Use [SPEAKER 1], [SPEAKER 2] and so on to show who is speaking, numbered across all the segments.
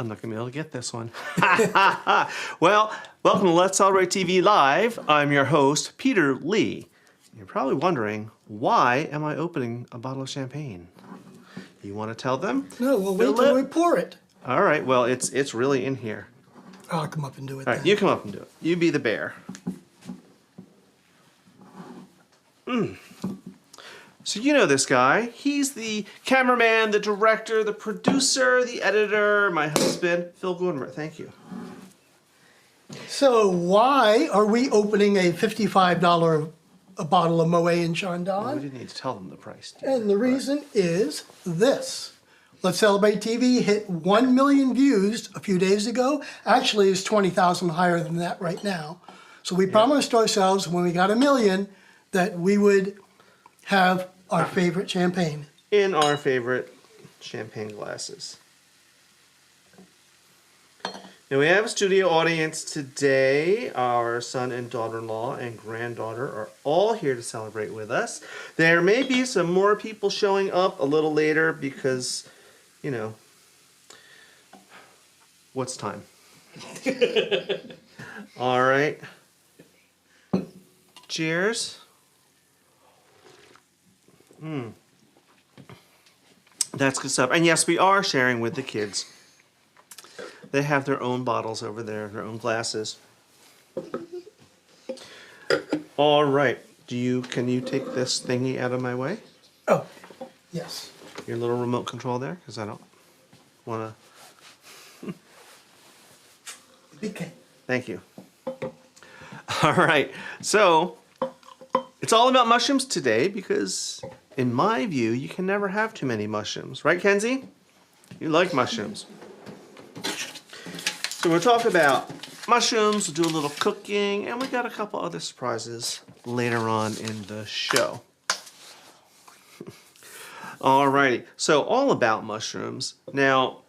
[SPEAKER 1] I'm not going to be able to get this one. Well, welcome to Let's Celebrate TV Live. I'm your host, Peter Lee. You're probably wondering, why am I opening a bottle of champagne? You want to tell them?
[SPEAKER 2] No, we'll wait till we pour it.
[SPEAKER 1] All right, well, it's really in here.
[SPEAKER 2] I'll come up and do it
[SPEAKER 1] All
[SPEAKER 2] then.
[SPEAKER 1] right, you come up and do it. You be the bear. So you know this guy. He's the cameraman, the director, the producer, the editor, my husband, Phil Goodmer. Thank you.
[SPEAKER 2] So why are we opening a $55 a bottle of Moet and Chandon?
[SPEAKER 1] We didn't need to tell them the price.
[SPEAKER 2] And the reason is this. Let's Celebrate TV hit 1 million views a few days ago. Actually, it's 20,000 higher than that right now. So we promised ourselves when we got 1 million that we would have our favorite champagne.
[SPEAKER 1] In our favorite champagne glasses. Now we have a studio audience today. Our son and daughter-in-law and granddaughter are all here to celebrate with us. There may be some more people showing up a little later because, you know, what's time? All right. Cheers. That's good stuff. And yes, we are sharing with the kids. They have their own bottles over there, their own glasses. All right. Can you take this thingy out of my way?
[SPEAKER 2] Oh, yes.
[SPEAKER 1] Your little remote control there? Because I don't want to...
[SPEAKER 2] Okay.
[SPEAKER 1] Thank you. All right. So, it's all about mushrooms today because, in my view, you can never have too many mushrooms. Right, Kenzie? You like mushrooms. So we'll talk about mushrooms, we'll do a little cooking, and we got a couple other surprises later on in the show. Alrighty, so all about mushrooms. Now,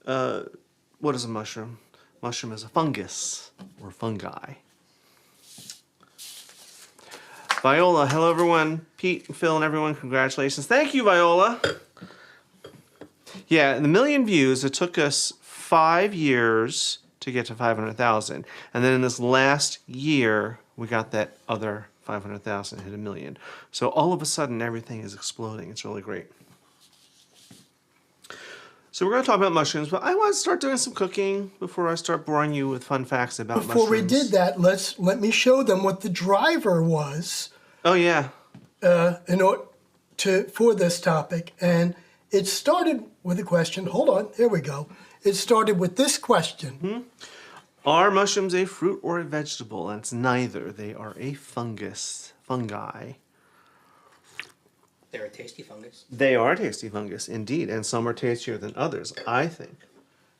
[SPEAKER 1] what is a mushroom? Mushroom is a fungus, or fungi. Viola, hello everyone. Pete and Phil and everyone, congratulations. Thank you, Viola. Yeah, in the 1 million views, it took us 5 years to get to 500,000. And then in this last year, we got that other 500,000, hit 1 million. So all of a sudden, everything is exploding. It's really great. So we're going to talk about mushrooms, but I want to start doing some cooking before I start boring you with fun facts about mushrooms.
[SPEAKER 2] Before we did that, let me show them what the driver was.
[SPEAKER 1] Oh, yeah.
[SPEAKER 2] In order for this topic. And it started with a question. Hold on. There we go. It started with this question.
[SPEAKER 1] Are mushrooms a fruit or a vegetable? And it's neither. They are a fungi.
[SPEAKER 3] They're a tasty fungus.
[SPEAKER 1] They are a tasty fungus, indeed. And some are tastier than others, I think.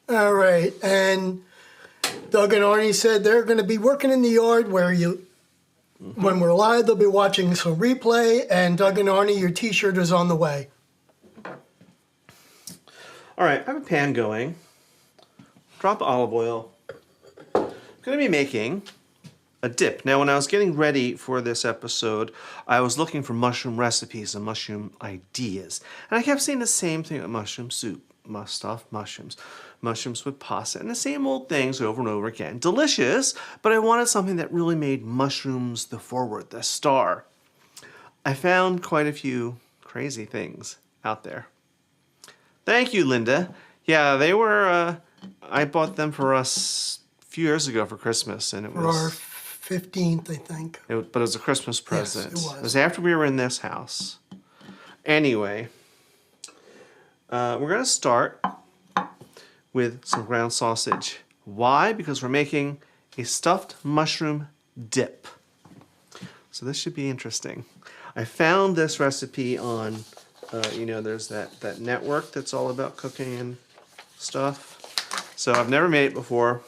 [SPEAKER 2] All right. And Doug and Arnie said they're going to be working in the yard where when we're live, they'll be watching some replay. And Doug and Arnie, your t-shirt is on the way.
[SPEAKER 1] All right, I have a pan going. Drop olive oil. I'm going to be making a dip. Now, when I was getting ready for this episode, I was looking for mushroom recipes and mushroom ideas. And I kept seeing the same thing with mushroom soup, stuffed mushrooms, mushrooms with pasta, and the same old things over and over again. Delicious, but I wanted something that really made mushrooms the forward, the star. I found quite a few crazy things out there. Thank you, Linda. Yeah, they were, I bought them for us a few years ago for Christmas, and it was...
[SPEAKER 2] For our 15th, I think.
[SPEAKER 1] But it was a Christmas present.
[SPEAKER 2] Yes, it was.
[SPEAKER 1] It was after we were in this house. Anyway, we're going to start with some ground sausage. Why? Because we're making a stuffed mushroom dip. So this should be interesting. I found this recipe on... there's that network that's all about cooking and stuff. So I've never made it before,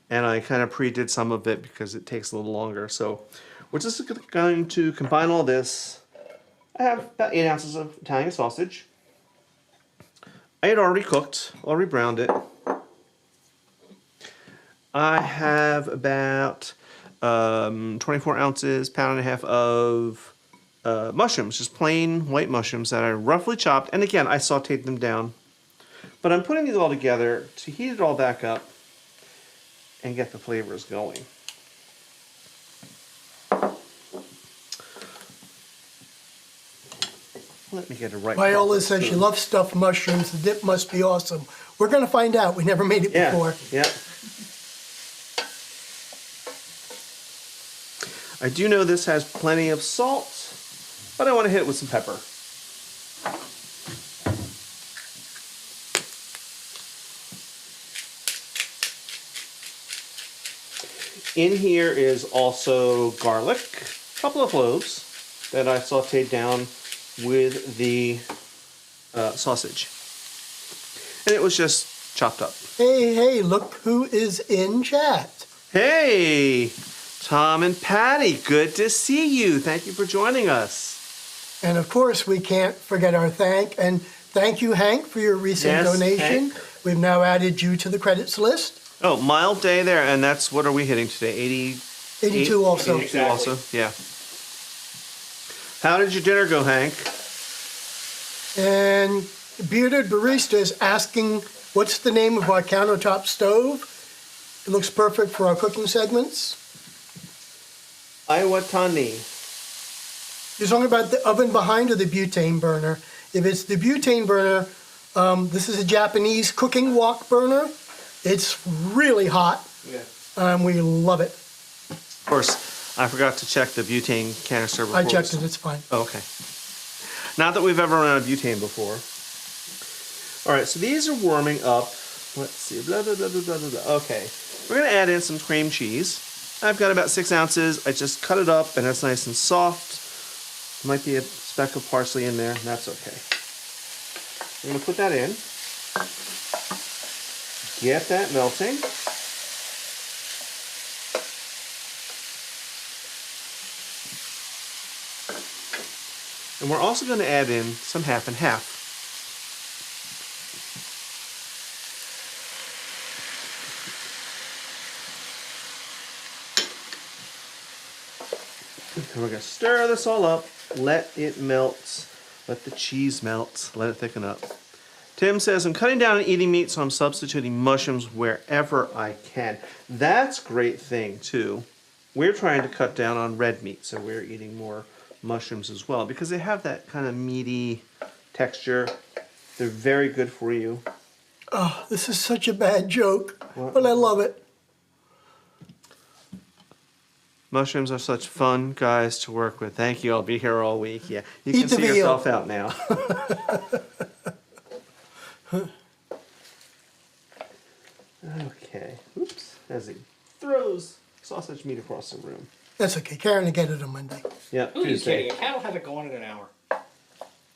[SPEAKER 1] and I kind of pre-did some of it because it takes a little longer. So we're just going to combine all this. I have about 8 ounces of Italian sausage. I had already cooked, already browned it. I have about 24 ounces, pound and a half of mushrooms, just plain white mushrooms that I roughly chopped. And again, I sauteed them down But I'm putting these all together to heat it all back up and get the flavors going. Let me get it right.
[SPEAKER 2] Viola says she loves stuffed mushrooms. The dip must be awesome. We're going to find out. We never made it before.
[SPEAKER 1] Yeah. I do know this has plenty of salt, but I want to hit it with some pepper. In here is also garlic, a couple of cloves that I sauteed down with the sausage. And it was just chopped up.
[SPEAKER 2] Hey, look who is in chat.
[SPEAKER 1] Hey, Tom and Patty, good to see you. Thank you for joining us.
[SPEAKER 2] And of course, we can't forget our thank you, Hank, for your recent donation.
[SPEAKER 1] Hank.
[SPEAKER 2] We've now added you to the credits list.
[SPEAKER 1] Oh, mild day there, and that's, what are we hitting today?
[SPEAKER 2] 82 also.
[SPEAKER 1] 82
[SPEAKER 3] Exactly.
[SPEAKER 1] also, yeah. How did your dinner go, Hank?
[SPEAKER 2] And Bearded Barista is asking, what's the name of our countertop stove? It looks perfect for our cooking segments.
[SPEAKER 1] Iwatani.
[SPEAKER 2] You're talking about the oven behind or the butane burner? If it's the butane burner, this is a Japanese cooking wok burner. It's really hot.
[SPEAKER 1] Yeah.
[SPEAKER 2] We love it.
[SPEAKER 1] Of course, I forgot to check the butane canister before.
[SPEAKER 2] I checked it, it's fine.
[SPEAKER 1] Oh, okay. Not that we've ever run out of butane before. All right, so these are warming up. Let's see, blah, blah, blah, blah, blah, blah. Okay, we're gonna add in some cream cheese. I've got about 6 ounces. I just cut it up and it's nice and soft. Might be a speck of parsley in there, and that's okay. I'm gonna put that in. Get that melting. And we're also going to add in some half and half. And we're going to stir this all up, let it melt, let the cheese melt, let it thicken up. Tim says, I'm cutting down on eating meat, so I'm substituting mushrooms wherever I can. That's a great thing, too. We're trying to cut down on red meat, so we're eating more mushrooms as well, because they have that kind of meaty texture. They're very good for you.
[SPEAKER 2] Oh, this is such a bad joke, but I love it.
[SPEAKER 1] Mushrooms are such fun guys to work with. Thank you. I'll be here all week. Yeah, you
[SPEAKER 2] Eat
[SPEAKER 1] can
[SPEAKER 2] the
[SPEAKER 1] see
[SPEAKER 2] veal.
[SPEAKER 1] yourself out now. Okay. Oops. As he throws sausage meat across the room.
[SPEAKER 2] That's okay. Karen will get it on Monday.
[SPEAKER 1] Yeah.
[SPEAKER 3] Who are you
[SPEAKER 1] Tuesday.
[SPEAKER 3] kidding? A cat will have it going in an hour.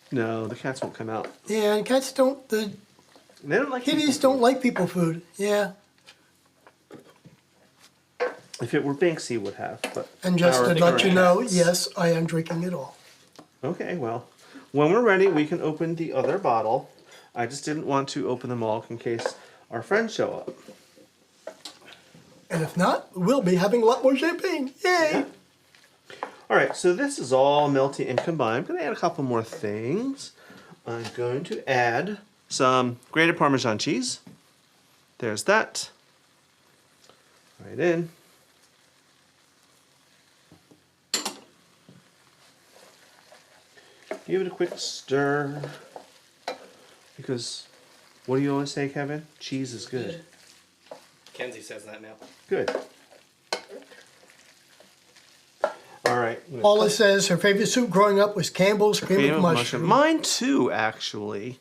[SPEAKER 1] No, the cats won't come out.
[SPEAKER 2] Yeah, and cats don't, the
[SPEAKER 1] They don't like
[SPEAKER 2] kitties
[SPEAKER 1] people
[SPEAKER 2] don't like people food. Yeah.
[SPEAKER 1] food. If it were Binks, he would have. But
[SPEAKER 2] And just
[SPEAKER 1] our
[SPEAKER 2] to let you know,
[SPEAKER 1] cats-
[SPEAKER 2] yes, I am drinking it all.
[SPEAKER 1] Okay, well, when we're ready, we can open the other bottle. I just didn't want to open them all in case our friends show up.
[SPEAKER 2] And if not, we'll be having a lot more champagne. Yay!
[SPEAKER 1] All right, so this is all melty and combined. I'm going to add a couple more things. I'm going to add some grated Parmesan cheese. There's that. Right in. Give it a quick stir. Because, what do you always say, Kevin? Cheese is good.
[SPEAKER 3] Kenzie says that now.
[SPEAKER 1] Good. All right.
[SPEAKER 2] Paula says her favorite soup growing up was Campbell's cream of mushroom.
[SPEAKER 1] Mine too, actually.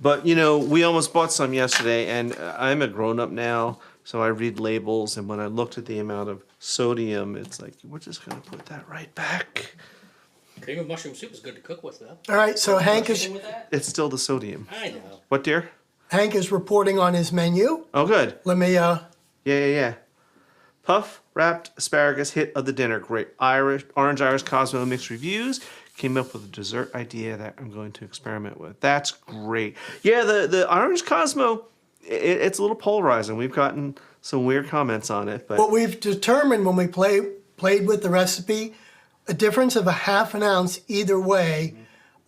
[SPEAKER 1] But you know, we almost bought some yesterday, and I'm a grown-up now, so I read labels. And when I looked at the amount of sodium, it's like we're just gonna put that right back.
[SPEAKER 3] Cream of mushroom soup is good to cook with, though.
[SPEAKER 2] All right, so Hank
[SPEAKER 3] Chicken with that?
[SPEAKER 1] It's still the sodium.
[SPEAKER 3] I know.
[SPEAKER 1] What, dear?
[SPEAKER 2] is reporting on his menu.
[SPEAKER 1] Oh, good.
[SPEAKER 2] Let me,
[SPEAKER 1] Yeah. Puff wrapped asparagus hit of the dinner. Great Orange Irish Cosmo mixed reviews. Came up with a dessert idea that I'm going to experiment with. That's great. Yeah, the Orange Cosmo, it's a little polarizing. We've gotten some weird comments on it, but
[SPEAKER 2] what we've determined when we played with the recipe, a difference of a half an ounce either way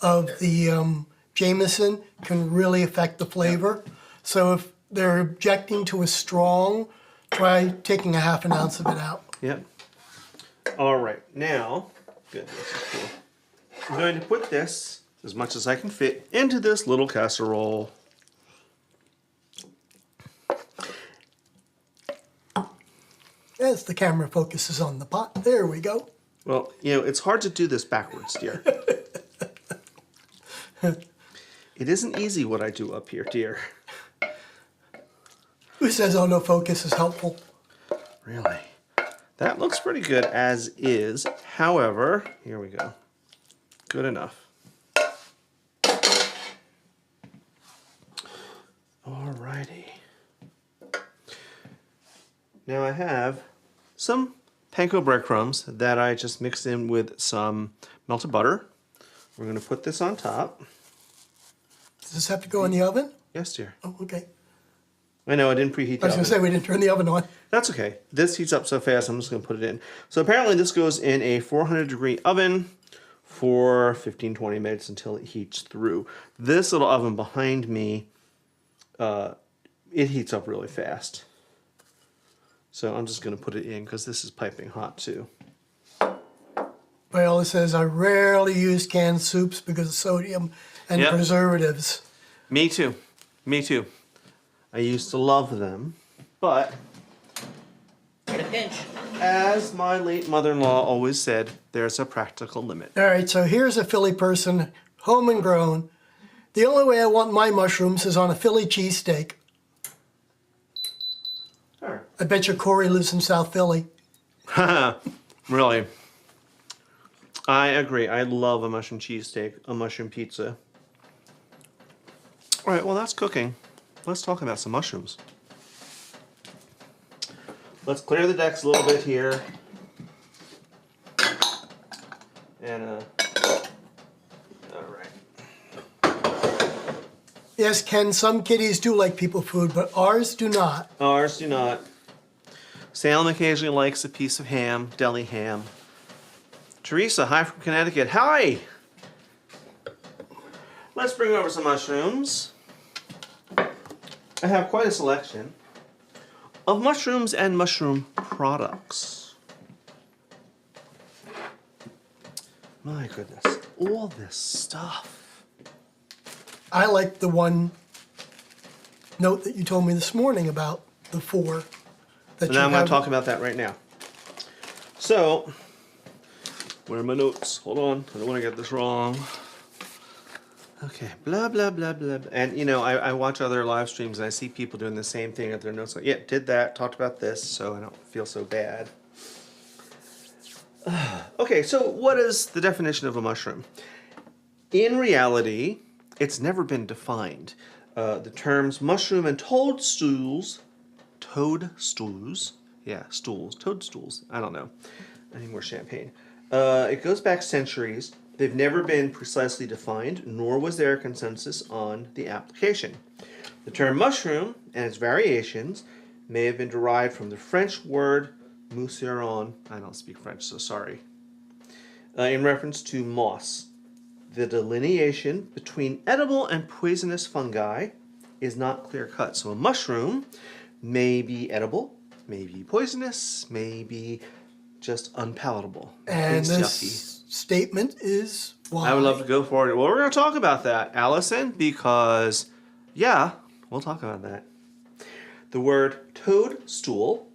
[SPEAKER 2] of the Jameson can really affect the flavor. So if they're objecting to a strong, try taking a half an ounce of it out.
[SPEAKER 1] Yep. All right, now, good, this is cool. I'm going to put this, as much as I can fit, into this little casserole.
[SPEAKER 2] As the camera focuses on the pot, there we go.
[SPEAKER 1] Well, you know, it's hard to do this backwards, dear. It isn't easy what I do up here, dear.
[SPEAKER 2] Who says autofocus is helpful?
[SPEAKER 1] Really? That looks pretty good as is. However, here we go. Good enough. Alrighty. Now I have some panko breadcrumbs that I just mixed in with some melted butter. We're going to put this on top.
[SPEAKER 2] Does this have to go in the oven?
[SPEAKER 1] Yes, dear.
[SPEAKER 2] Oh, okay.
[SPEAKER 1] I know I didn't preheat the
[SPEAKER 2] I was going
[SPEAKER 1] oven.
[SPEAKER 2] to say we didn't turn the oven on.
[SPEAKER 1] That's okay. This heats up so fast, I'm just going to put it in. So apparently this goes in a 400-degree oven for 15-20 minutes until it heats through. This little oven behind me, it heats up really fast. So I'm just going to put it in because this is piping hot too.
[SPEAKER 2] Viola says, I rarely use canned soups because of sodium and
[SPEAKER 1] Yep.
[SPEAKER 2] preservatives.
[SPEAKER 1] Me too. Me too. I used to love them, but
[SPEAKER 3] In a pinch.
[SPEAKER 1] as my late mother-in-law always said, there's a practical limit.
[SPEAKER 2] All right, so here's a Philly person, home and grown. The only way I want my mushrooms is on a Philly cheesesteak.
[SPEAKER 1] Sure.
[SPEAKER 2] I bet you Corey lives in South Philly.
[SPEAKER 1] Really. I agree. I love a mushroom cheesesteak, a mushroom pizza. All right, well, that's cooking. Let's talk about some mushrooms. Let's clear the decks a little bit here. And, all right.
[SPEAKER 2] Yes, Ken, some kitties do like people food, but ours do not.
[SPEAKER 1] Ours do not. Salem occasionally likes a piece of ham, deli ham. Teresa, hi from Connecticut. Hi! Let's bring over some mushrooms. I have quite a selection of mushrooms and mushroom products. My goodness, all this stuff.
[SPEAKER 2] I like the one note that you told me this morning about the 4 that
[SPEAKER 1] And
[SPEAKER 2] you
[SPEAKER 1] I'm going
[SPEAKER 2] have.
[SPEAKER 1] to talk about that right now. So, where are my notes? Hold on, I don't want to get this wrong. Okay, blah, blah, blah, blah. Blah. And, you know, I watch other live streams and I see people doing the same thing at their notes. Like, yeah, did that, talked about this, so I don't feel so bad. Okay, so what is the definition of a mushroom? In reality, it's never been defined. The terms mushroom and toadstools, yeah, toadstools, I don't know. I need more champagne. It goes back centuries. They've never been precisely defined, nor was there a consensus on the application. The term mushroom and its variations may have been derived from the French word mousseron, I don't speak French, so sorry, in reference to moss. The delineation between edible and poisonous fungi is not clear-cut. So a mushroom may be edible, may be poisonous, may be just unpalatable.
[SPEAKER 2] And
[SPEAKER 1] It's
[SPEAKER 2] this
[SPEAKER 1] yucky.
[SPEAKER 2] statement is why.
[SPEAKER 1] I would love to go for it. Well, we're going to talk about that, Allison, because, yeah, we'll talk about that. The word toadstool,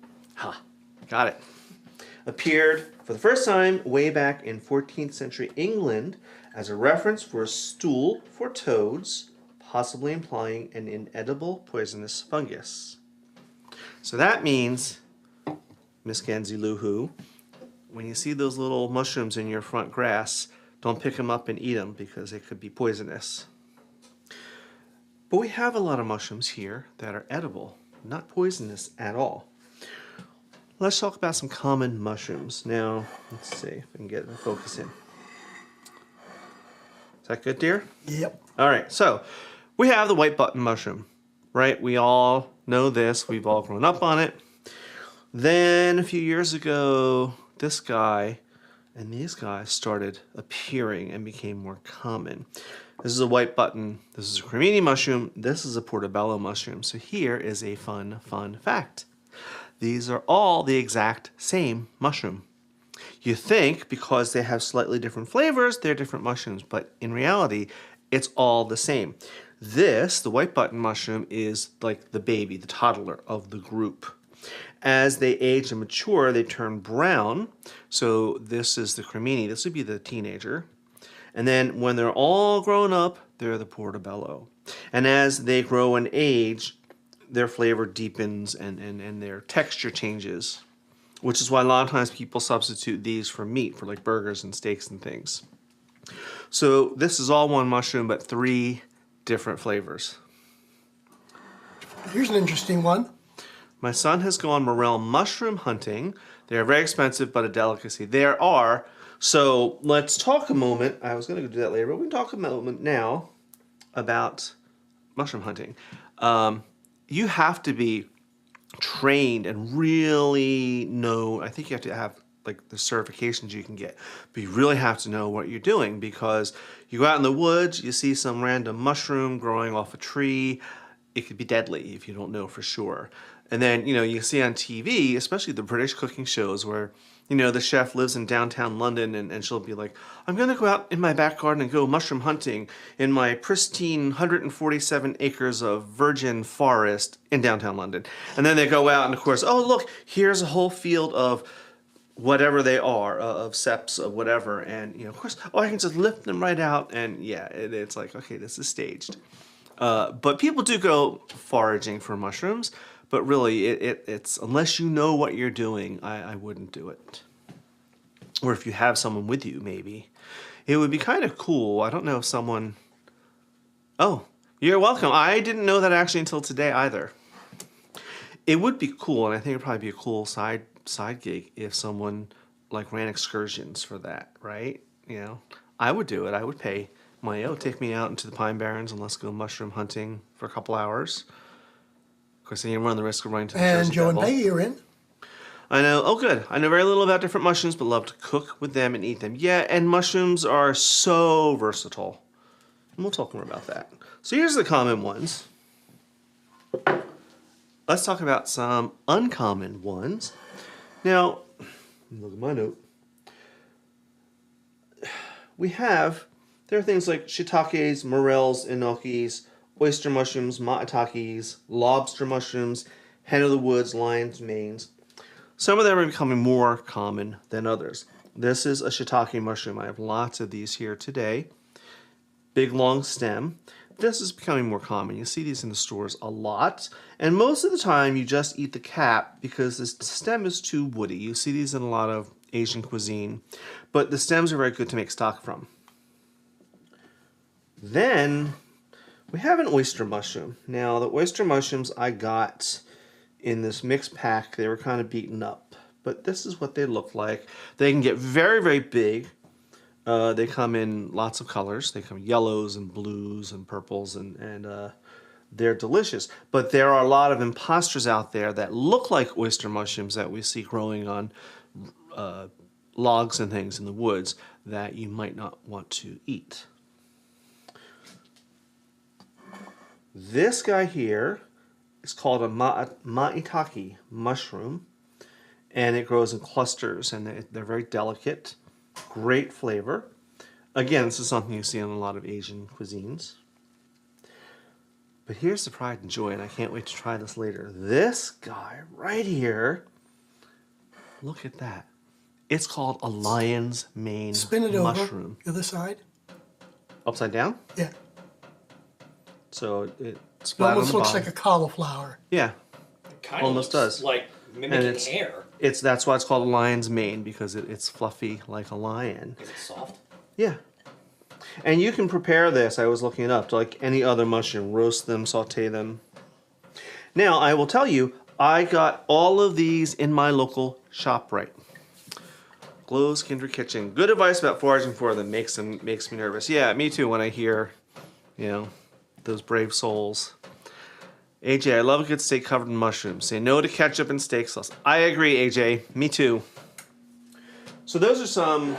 [SPEAKER 1] got it, appeared for the first time way back in 14th century England as a reference for a stool for toads, possibly implying an inedible poisonous fungus. So that means, Miss Kenzie Lou Who, when you see those little mushrooms in your front grass, don't pick them up and eat them because they could be poisonous. But we have a lot of mushrooms here that are edible, not poisonous at all. Let's talk about some common mushrooms. Now, let's see if I can get the focus in. Is that good, dear?
[SPEAKER 2] Yep.
[SPEAKER 1] All right, so we have the white button mushroom, right? We all know this. We've all grown up on it. Then a few years ago, this guy And these guys started appearing and became more common. This is a white button. This is a cremini mushroom. This is a portobello mushroom. So here is a fun fact. These are all the exact same mushroom. You think because they have slightly different flavors, they're different mushrooms, but in reality, it's all the same. This, the white button mushroom, is like the baby, the toddler of the group. As they age and mature, they turn brown. So this is the cremini. This would be the teenager. And then when they're all grown up, they're the portobello. And as they grow and age, their flavor deepens and their texture changes, which is why a lot of times people substitute these for meat, for like burgers and steaks and things. So this is all one mushroom, but 3 different flavors.
[SPEAKER 2] Here's an interesting one.
[SPEAKER 1] My son has gone morel mushroom hunting. They are very expensive, but a delicacy. There are. So let's talk a moment. I was going to do that later, but we can talk a moment now about mushroom hunting. You have to be trained and really know. I think you have to have like the certifications you can get, but you really have to know what you're doing, because you go out in the woods, you see some random mushroom growing off a tree. It could be deadly if you don't know for sure. And then, you see on TV, especially the British cooking shows where, the chef lives in downtown London and she'll be like, I'm going to go out in my back garden and go mushroom hunting in my pristine 147 acres of virgin forest in downtown London. And then they go out and, of course, oh, look, here's a whole field of whatever they are, of seps, of whatever. And, of course, I can just lift them right out. And, yeah, it's like, okay, this is staged. But people do go foraging for mushrooms. But really, it's unless you know what you're doing, I wouldn't do it. Or if you have someone with you, maybe. It would be kind of cool. I don't know if someone... Oh, you're welcome. I didn't know that actually until today either. It would be cool, and I think it'd probably be a cool side gig if someone like ran excursions for that, right? I would do it. I would pay my take me out into the Pine Barrens and let's go mushroom hunting for a couple hours. Of course, then you run the risk of running to the Jersey
[SPEAKER 2] And Joe and
[SPEAKER 1] Devil.
[SPEAKER 2] Peggy are in.
[SPEAKER 1] I know. Oh, good. I know very little about different mushrooms, but love to cook with them and eat them. Yeah, and mushrooms are so versatile. And we'll talk more about that. So here's the common ones. Let's talk about some uncommon ones. Now, look at my note. There are things like shiitakes, morels, enokis, oyster mushrooms, maitakes, lobster mushrooms, hen of the woods, lion's manes. Some of them are becoming more common than others. This is a shiitake mushroom. I have lots of these here today. Big, long stem. This is becoming more common. You see these in the stores a lot. And most of the time, you just eat the cap because the stem is too woody. You see these in a lot of Asian cuisine. But the stems are very good to make stock from. Then we have an oyster mushroom. Now, the oyster mushrooms I got in this mixed pack, they were kind of beaten up. But this is what they look like. They can get very, very big. They come in lots of colors. They come in yellows and blues and purples, and they're delicious. But there are a lot of imposters out there that look like oyster mushrooms that we see growing on logs and things in the woods that you might not want to eat. This guy here is called a maitake mushroom, and it grows in clusters, and they're very delicate, great flavor. Again, this is something you see in a lot of Asian cuisines. But here's the pride and joy, and I can't wait to try this later. This guy right here, look at that. It's called a lion's mane
[SPEAKER 2] Spin it
[SPEAKER 1] mushroom.
[SPEAKER 2] over the other side.
[SPEAKER 1] Upside down?
[SPEAKER 2] Yeah.
[SPEAKER 1] So it's
[SPEAKER 2] It
[SPEAKER 1] flat
[SPEAKER 2] almost
[SPEAKER 1] on the
[SPEAKER 2] looks
[SPEAKER 1] bottom.
[SPEAKER 2] like a cauliflower.
[SPEAKER 1] Yeah,
[SPEAKER 3] It kind
[SPEAKER 1] Almost
[SPEAKER 3] of looks
[SPEAKER 1] does.
[SPEAKER 3] like
[SPEAKER 1] and
[SPEAKER 3] mimicking hair.
[SPEAKER 1] that's why it's called a lion's mane, because it's fluffy like a lion.
[SPEAKER 3] Is it soft?
[SPEAKER 1] Yeah. And you can prepare this, I was looking it up, to like any other mushroom. Roast them, saute them. Now, I will tell you, I got all of these in my local ShopRite. Glow's Kindred Kitchen. Good advice about foraging for them makes me nervous. Yeah, me too when I hear, those brave souls. AJ, I love a good steak covered in mushrooms. Say no to ketchup and steak sauce. I agree, AJ. Me too. So those are some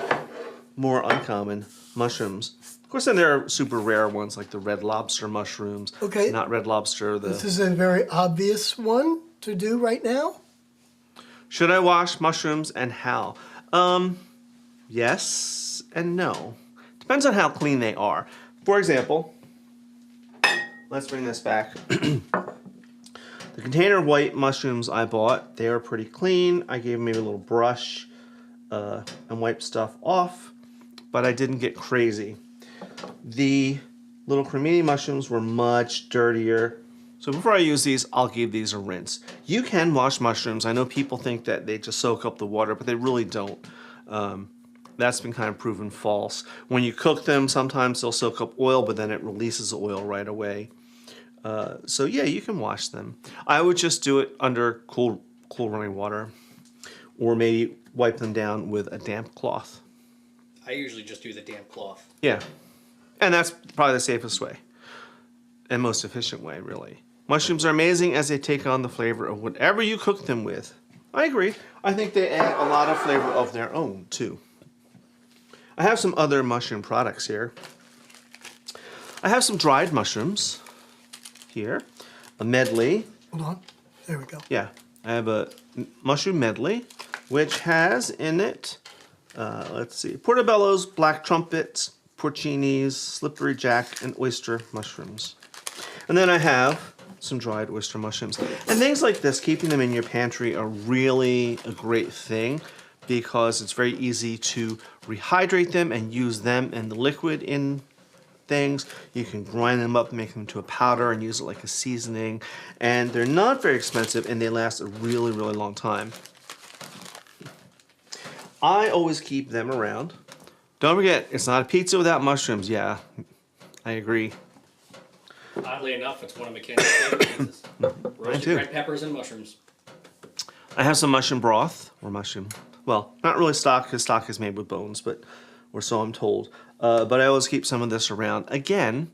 [SPEAKER 1] more uncommon mushrooms. Of course, then there are super rare ones like the red lobster mushrooms.
[SPEAKER 2] Okay.
[SPEAKER 1] Not red lobster.
[SPEAKER 2] This is a very obvious one to do right now.
[SPEAKER 1] Should I wash mushrooms and how? Yes and no. Depends on how clean they are. For example, let's bring this back. The container of white mushrooms I bought, they are pretty clean. I gave them maybe a little brush and wiped stuff off, but I didn't get crazy. The little cremini mushrooms were much dirtier. So before I use these, I'll give these a rinse. You can wash mushrooms. I know people think that they just soak up the water, but they really don't. That's been kind of proven false. When you cook them, sometimes they'll soak up oil, but then it releases the oil right away. So yeah, you can wash them. I would just do it under cool running water, or maybe wipe them down with a damp cloth.
[SPEAKER 4] I usually just do the damp cloth.
[SPEAKER 1] Yeah, and that's probably the safest way and most efficient way, really. Mushrooms are amazing as they take on the flavor of whatever you cook them with. I agree. I think they add a lot of flavor of their own, too. I have some other mushroom products here. I have some dried mushrooms here, a medley.
[SPEAKER 2] Hold on. There we go.
[SPEAKER 1] Yeah, I have a mushroom medley, which has in it, let's see, portobellos, black trumpets, porcinis, slippery jack, and oyster mushrooms. And then I have some dried oyster mushrooms. And things like this, keeping them in your pantry are really a great thing because it's very easy to rehydrate them and use them and the liquid in things. You can grind them up and make them into a powder and use it like a seasoning. And they're not very expensive and they last a really, really long time. I always keep them around. Don't forget, it's not a pizza without mushrooms. Yeah, I agree.
[SPEAKER 4] Oddly enough, it's one of Mackenzie's favorite pizzas.
[SPEAKER 1] Mine
[SPEAKER 4] Roasted
[SPEAKER 1] too.
[SPEAKER 4] red peppers and mushrooms.
[SPEAKER 1] I have some mushroom broth, or mushroom, well, not really stock, because stock is made with bones, but, or so I'm told. But I always keep some of this around. Again,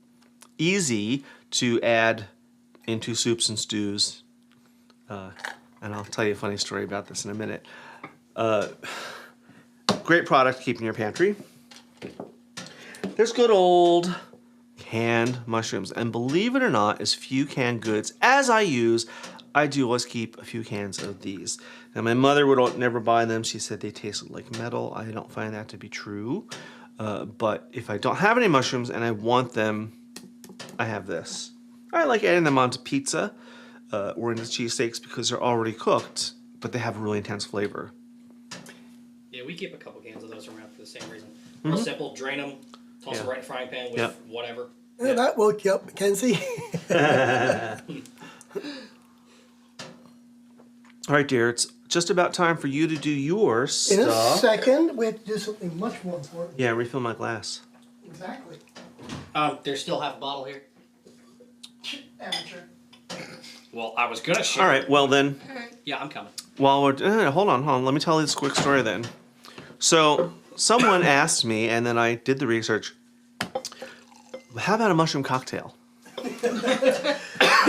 [SPEAKER 1] easy to add into soups and stews. And I'll tell you a funny story about this in a minute. Great product to keep in your pantry. There's good old canned mushrooms. And believe it or not, as few canned goods as I use, I do always keep a few cans of these. Now, my mother would never buy them. She said they tasted like metal. I don't find that to be true. But if I don't have any mushrooms and I want them, I have this. I like adding them onto pizza or into cheesesteaks because they're already cooked, but they have a really intense flavor.
[SPEAKER 4] Yeah, we keep a couple cans of those around for the same reason. Real simple, drain them, toss them right in the frying pan with whatever.
[SPEAKER 2] Yeah, that woke you up, Mackenzie.
[SPEAKER 1] All right, dear, it's just about time for you to do your
[SPEAKER 2] In
[SPEAKER 1] stuff.
[SPEAKER 2] a second, we have to do something much more important.
[SPEAKER 1] Yeah, refill my glass.
[SPEAKER 2] Exactly.
[SPEAKER 4] There's still half a bottle here.
[SPEAKER 2] Amateur.
[SPEAKER 4] Well, I was gonna share.
[SPEAKER 1] All right, well then,
[SPEAKER 4] Yeah, I'm coming.
[SPEAKER 1] while we're hold on. Let me tell you this quick story then. So someone asked me, and then I did the research. How about a mushroom cocktail?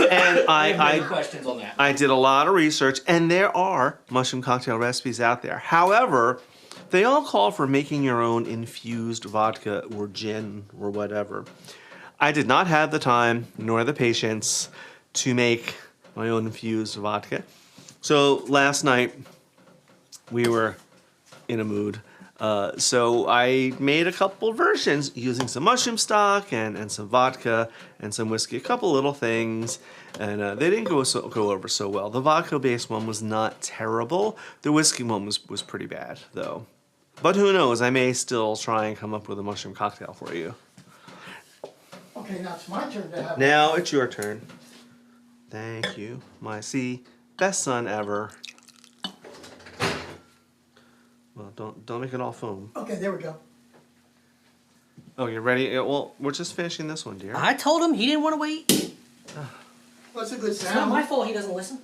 [SPEAKER 1] And
[SPEAKER 4] I questions on that.
[SPEAKER 1] I did a lot of research, and there are mushroom cocktail recipes out there. However, they all call for making your own infused vodka or gin or whatever. I did not have the time nor the patience to make my own infused vodka. So last night we were in a mood. So I made a couple versions using some mushroom stock and some vodka and some whiskey, a couple little things, and they didn't go over so well. The vodka-based one was not terrible. The whiskey one was pretty bad, though. But who knows? I may still try and come up with a mushroom cocktail for you.
[SPEAKER 2] Okay, now it's my turn to have.
[SPEAKER 1] Now it's your turn. Thank you, my best son ever. Well, don't make it all foam.
[SPEAKER 2] Okay, there we go.
[SPEAKER 1] Oh, you're ready? Yeah, well, we're just finishing this one, dear.
[SPEAKER 4] I told him he didn't want to wait.
[SPEAKER 2] Well, that's a good
[SPEAKER 4] It's not
[SPEAKER 2] sound.
[SPEAKER 4] my fault he doesn't listen.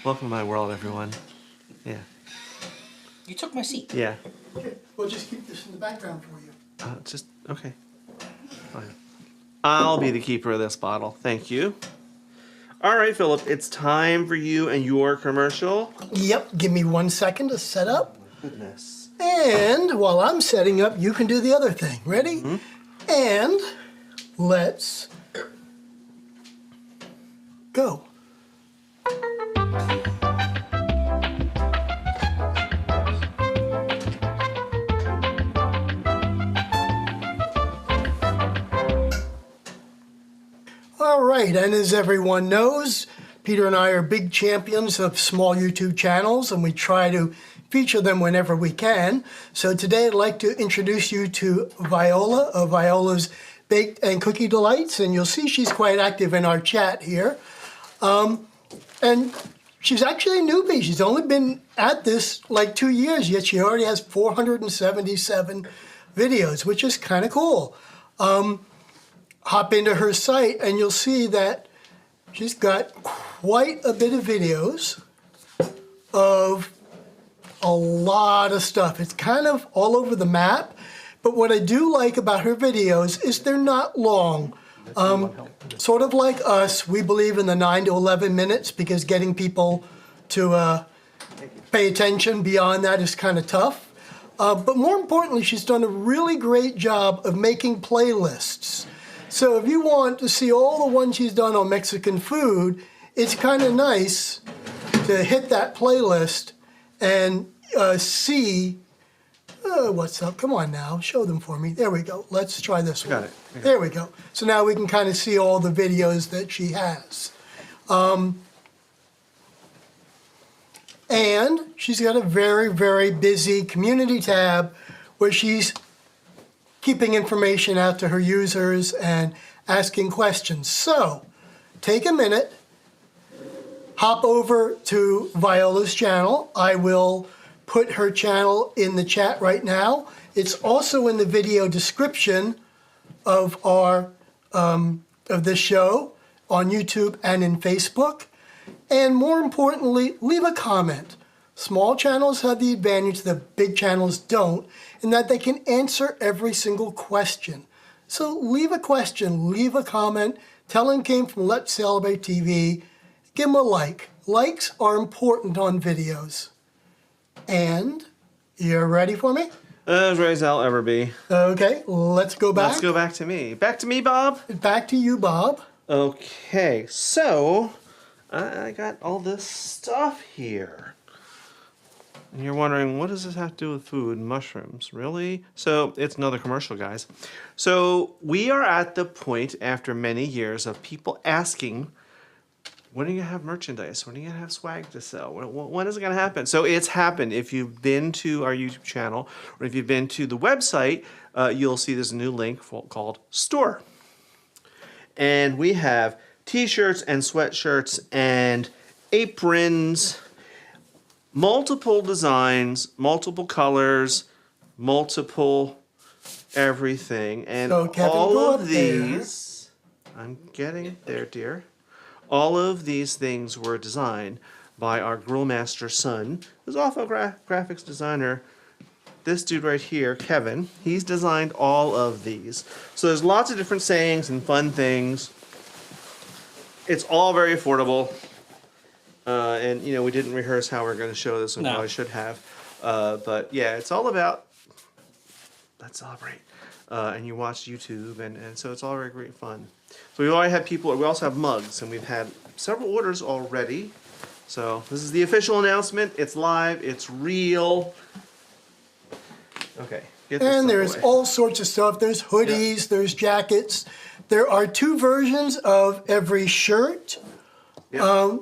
[SPEAKER 1] Welcome to my world, everyone. Yeah.
[SPEAKER 4] You took my seat.
[SPEAKER 1] Yeah.
[SPEAKER 2] Okay, we'll just keep this in the background for you.
[SPEAKER 1] Just, okay. Fine. I'll be the keeper of this bottle. Thank you. All right, Philip, it's time for you and your commercial.
[SPEAKER 2] Yep, give me 1 second to set up.
[SPEAKER 1] Goodness.
[SPEAKER 2] And while I'm setting up, you can do the other thing. Ready? And let's go. All right, and as everyone knows, Peter and I are big champions of small YouTube channels, and we try to feature them whenever we can. So today I'd like to introduce you to Viola of Viola's Baked and Cookie Delights, and you'll see she's quite active in our chat here. And she's actually a newbie. She's only been at this like 2 years, yet she already has 477 videos, which is kind of cool. Hop into her site and you'll see that she's got quite a bit of videos of a lot of stuff. It's kind of all over the map, but what I do like about her videos is they're not long. Sort of like us, we believe in the 9 to 11 minutes because getting people to pay attention beyond that is kind of tough. But more importantly, she's done a really great job of making playlists. So if you want to see all the ones she's done on Mexican food, it's kind of nice to hit that playlist and see what's up. Come on now, show them for me. There we go. Let's try this one.
[SPEAKER 1] Got it. Okay.
[SPEAKER 2] There we go. So now we can kind of see all the videos that she has. And she's got a very, very busy community tab where she's keeping information out to her users and asking questions. So take a minute, hop over to Viola's channel. I will put her channel in the chat right now. It's also in the video description of our of this show on YouTube and in Facebook. And more importantly, leave a comment. Small channels have the advantage that big channels don't, in that they can answer every single question. So leave a question, leave a comment, tell them came from Let's Celebrate TV, give them a like. Likes are important on videos. And you're ready for me?
[SPEAKER 1] As ready as I'll ever be.
[SPEAKER 2] Okay, let's go back.
[SPEAKER 1] Let's go back to me. Back to me, Bob.
[SPEAKER 2] Back to you, Bob.
[SPEAKER 1] Okay, so I got all this stuff here. And you're wondering, what does this have to do with food? Mushrooms, really? So it's another commercial, guys. So we are at the point after many years of people asking, when are you gonna have merchandise? When are you gonna have swag to sell? When is it gonna happen? So it's happened. If you've been to our YouTube channel, or if you've been to the website, you'll see there's a new link called Store. And we have t-shirts and sweatshirts and aprons, multiple designs, multiple colors, multiple everything. And
[SPEAKER 2] So, Kevin,
[SPEAKER 1] all
[SPEAKER 2] go
[SPEAKER 1] of
[SPEAKER 2] up there.
[SPEAKER 1] these, I'm getting there, dear. All of these things were designed by our grill master son, who's also a graphics designer. This dude right here, Kevin, he's designed all of these. So there's lots of different sayings and fun things. It's all very affordable. And, you know, we didn't rehearse how we're going to show this, and
[SPEAKER 4] No.
[SPEAKER 1] probably should have. But, yeah, it's all about, let's celebrate. And you watch YouTube, and so it's all very great fun. So we already had people, we also have mugs, and we've had several orders already. So this is the official announcement. It's live. It's real. Okay. Get this
[SPEAKER 2] And
[SPEAKER 1] stuff
[SPEAKER 2] there's
[SPEAKER 1] away.
[SPEAKER 2] all sorts of stuff. There's hoodies, there's jackets. There are 2 versions of every shirt.
[SPEAKER 1] Yeah.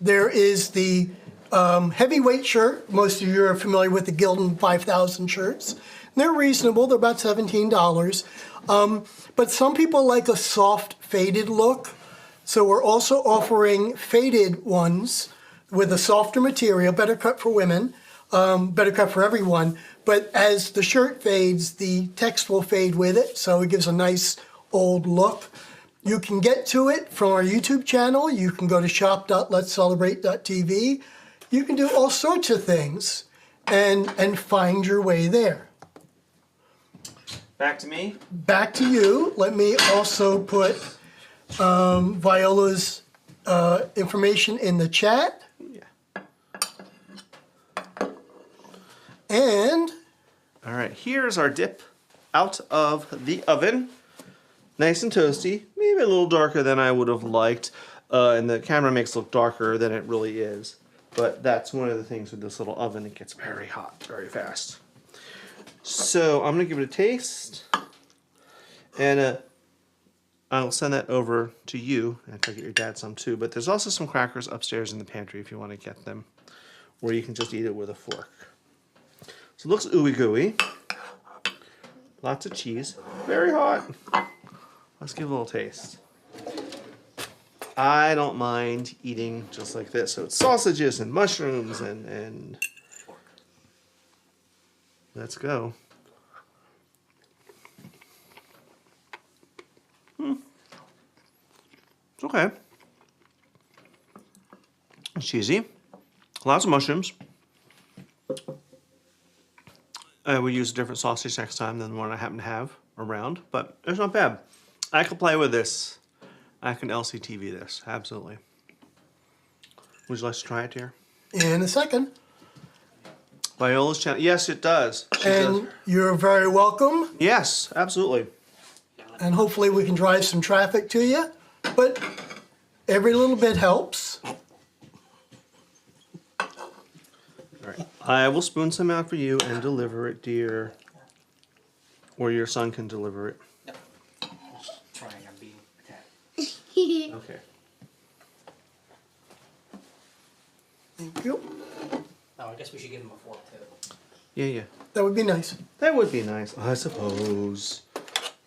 [SPEAKER 2] There is the heavyweight shirt. Most of you are familiar with the Gildan 5000 shirts. They're reasonable. They're about $17. But some people like a soft faded look. So we're also offering faded ones with a softer material, better cut for women, better cut for everyone. But as the shirt fades, the text will fade with it. So it gives a nice old look. You can get to it from our YouTube channel. You can go to shop.letscelebrate.tv. You can do all sorts of things and find your way there.
[SPEAKER 1] Back to me.
[SPEAKER 2] Back to you. Let me also put Viola's information in the chat.
[SPEAKER 1] Yeah. here's our dip out of the oven. Nice and toasty, maybe a little darker than I would have liked. And the camera makes it look darker than it really is. But that's one of the things with this little oven, it gets very hot very fast. So I'm gonna give it a taste. And I'll send that over to you. And try to get your dad some too. But there's also some crackers upstairs in the pantry if you want to get them. Or you can just eat it with a fork. So it looks ooey gooey. Lots of cheese. Very hot. Let's give it a little taste. I don't mind eating just like this. So it's sausages and mushrooms and let's go. It's okay. It's cheesy. Lots of mushrooms. I would use a different sausage next time than the one I happen to have around, but it's not bad. I can play with this. I can LCTV this, absolutely. Would you like to try it, dear?
[SPEAKER 2] In a second.
[SPEAKER 1] Viola's channel. Yes, it does. She
[SPEAKER 2] And
[SPEAKER 1] does.
[SPEAKER 2] you're very welcome.
[SPEAKER 1] Yes, absolutely.
[SPEAKER 2] And hopefully we can drive some traffic to you. But every little bit helps.
[SPEAKER 1] All right. I will spoon some out for you and deliver it, dear. Or your son can deliver it.
[SPEAKER 4] Trying, I'm being attacked.
[SPEAKER 1] Okay.
[SPEAKER 2] Thank you.
[SPEAKER 4] Oh, I guess we should give him a fork too.
[SPEAKER 1] Yeah.
[SPEAKER 2] That would be nice.
[SPEAKER 1] That would be nice, I suppose.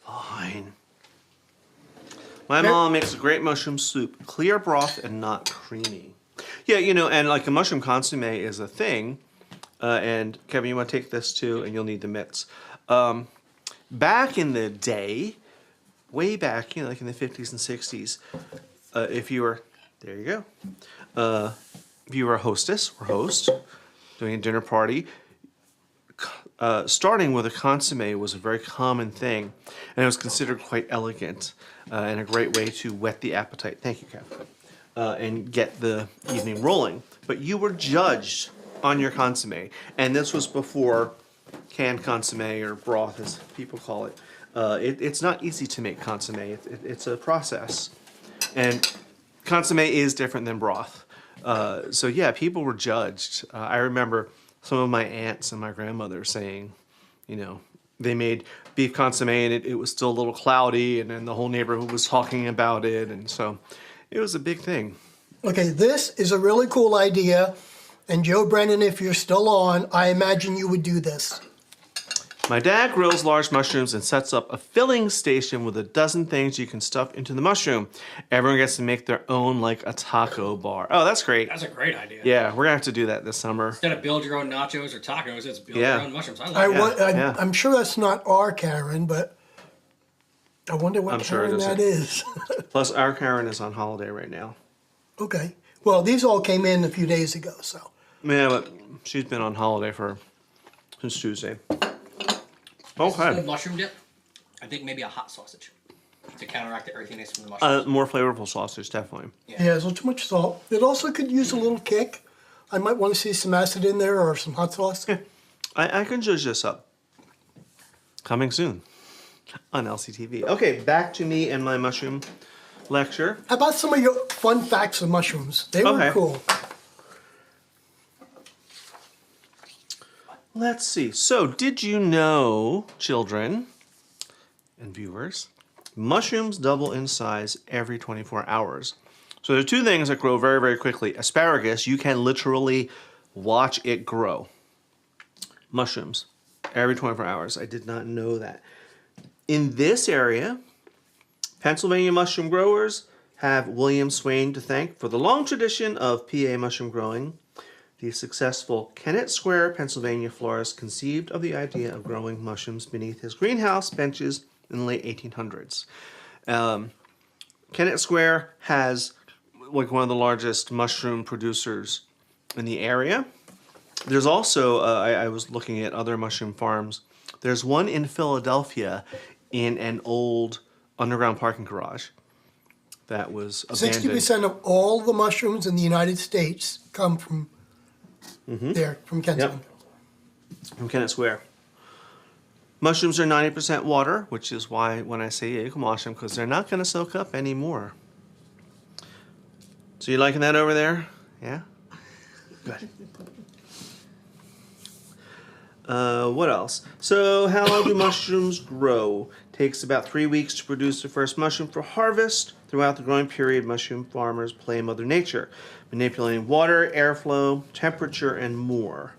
[SPEAKER 1] Fine. My mom makes a great mushroom soup. Clear broth and not creamy. Yeah, you know, and like a mushroom consomme is a thing. And Kevin, you want to take this too, and you'll need the mitts. Back in the day, way back, you know, like in the 50s and 60s, if you were, there you go. If you were a hostess or host doing a dinner party, starting with a consomme was a very common thing, and it was considered quite elegant and a great way to whet the appetite. Thank you, Kevin. And get the evening rolling. But you were judged on your consomme, and this was before canned consomme or broth, as people call it. It's not easy to make consomme. It's a process, and consomme is different than broth. So yeah, people were judged. I remember some of my aunts and my grandmother saying, you know, they made beef consomme and it was still a little cloudy, and then the whole neighborhood was talking about it, and so it was a big thing.
[SPEAKER 2] Okay, this is a really cool idea. And Joe Brennan, if you're still on, I imagine you would do this.
[SPEAKER 1] My dad grills large mushrooms and sets up a filling station with a dozen things you can stuff into the mushroom. Everyone gets to make their own, like a taco bar. Oh, that's great.
[SPEAKER 4] That's a great idea.
[SPEAKER 1] Yeah, we're gonna have to do that this summer.
[SPEAKER 4] Instead of build your own nachos or tacos, it's build
[SPEAKER 1] Yeah.
[SPEAKER 4] your own mushrooms. I like that.
[SPEAKER 1] Yeah.
[SPEAKER 2] I'm sure that's not our Karen, but I wonder what
[SPEAKER 1] I'm sure it
[SPEAKER 2] Karen that is.
[SPEAKER 1] Plus, our Karen is on holiday right now.
[SPEAKER 2] Okay. Well, these all came in a few days ago, so.
[SPEAKER 1] Yeah, but she's been on holiday since Tuesday.
[SPEAKER 4] Good
[SPEAKER 1] Okay.
[SPEAKER 4] mushroom dip. I think maybe a hot sausage to counteract the earthiness from the mushrooms.
[SPEAKER 1] More flavorful sausage, definitely.
[SPEAKER 2] Yeah, there's not too much salt. It also could use a little kick. I might want to see some acid in there or some hot sauce.
[SPEAKER 1] I can judge this up. Coming soon on LCTV. Okay, back to me and my mushroom lecture.
[SPEAKER 2] How about some of your fun facts of mushrooms? They were
[SPEAKER 1] Okay.
[SPEAKER 2] cool.
[SPEAKER 1] Let's see. So, did you know, children and viewers, mushrooms double in size every 24 hours? So, there are two things that grow very, very quickly. Asparagus, you can literally watch it grow. Mushrooms, every 24 hours. I did not know that. In this area, Pennsylvania mushroom growers have William Swain to thank for the long tradition of PA mushroom growing. The successful Kennett Square, Pennsylvania florist conceived of the idea of growing mushrooms beneath his greenhouse benches in the late 1800s. Kennett Square has like one of the largest mushroom producers in the area. There's also, I was looking at other mushroom farms. There's one in Philadelphia in an old underground parking garage that was abandoned.
[SPEAKER 2] 60% of all the mushrooms in the United States come from there, from Kensington.
[SPEAKER 1] From Kennett Square. Mushrooms are 90% water, which is why when I say yeah, you can wash them, because they're not going to soak up anymore. So you liking that over there? Yeah? Good. What else? So how do mushrooms grow? Takes about 3 weeks to produce the first mushroom for harvest. Throughout the growing period, mushroom farmers play Mother Nature, manipulating water, airflow, temperature, and more.